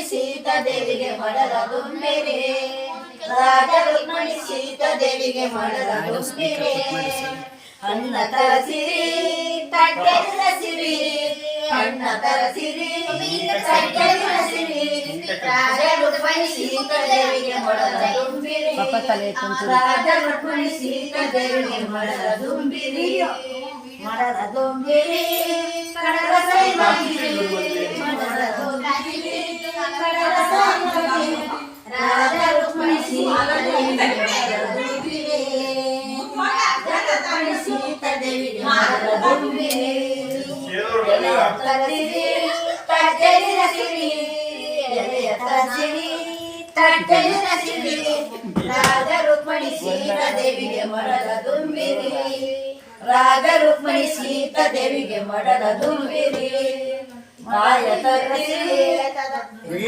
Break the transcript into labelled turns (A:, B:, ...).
A: ರುಕ್ಮಿಣಿ ಸೀತಾದೇವಿಗೆ ಮಡಲ ದುಂಬಿರಿ ರಾಜ ರುಕ್ಮಿಣಿ ಸೀತಾದೇವಿಗೆ ಮಡಲ ದುಂಬಿರಿ ಅಣ್ಣ ತರಸಿರಿ ತಟ್ಟೆಲಿನ ಸಿರಿ ಅಣ್ಣ ತರಸಿರಿ ತಟ್ಟೆಲಿನ ಸಿರಿ ರಾಜ ರುಕ್ಮಿಣಿ ಸೀತಾದೇವಿಗೆ ಮಡಲ ದುಂಬಿರಿ ರಾಜ ರುಕ್ಮಿಣಿ ಸೀತಾದೇವಿಗೆ ಮಡಲ ದುಂಬಿರಿ ಮಡಲ ದುಂಬಿರಿ ಕಡಲ ಸೈನಿರಿ ಮಡಲ ದುಂಬಿರಿ ಕಡಲ ಸೈನಿರಿ ರಾಜ ರುಕ್ಮಿಣಿ ಸೀತಾದೇವಿಗೆ ಮಡಲ ದುಂಬಿರಿ ರುಕ್ಮಿಣಿ ಸೀತಾದೇವಿಗೆ ಮಡಲ ದುಂಬಿರಿ ಎಲೆಯ ತರಸಿರಿ ತಟ್ಟೆಲಿನ ಸಿರಿ ಎಲೆಯ ತರಸಿರಿ ತಟ್ಟೆಲಿನ ಸಿರಿ ರಾಜ ರುಕ್ಮಿಣಿ ಸೀತಾದೇವಿಗೆ ಮಡಲ ದುಂಬಿರಿ ರಾಜ ರುಕ್ಮಿಣಿ ಸೀತಾದೇವಿಗೆ ಮಡಲ ದುಂಬಿರಿ ಮಾಯ ತರಸಿರಿ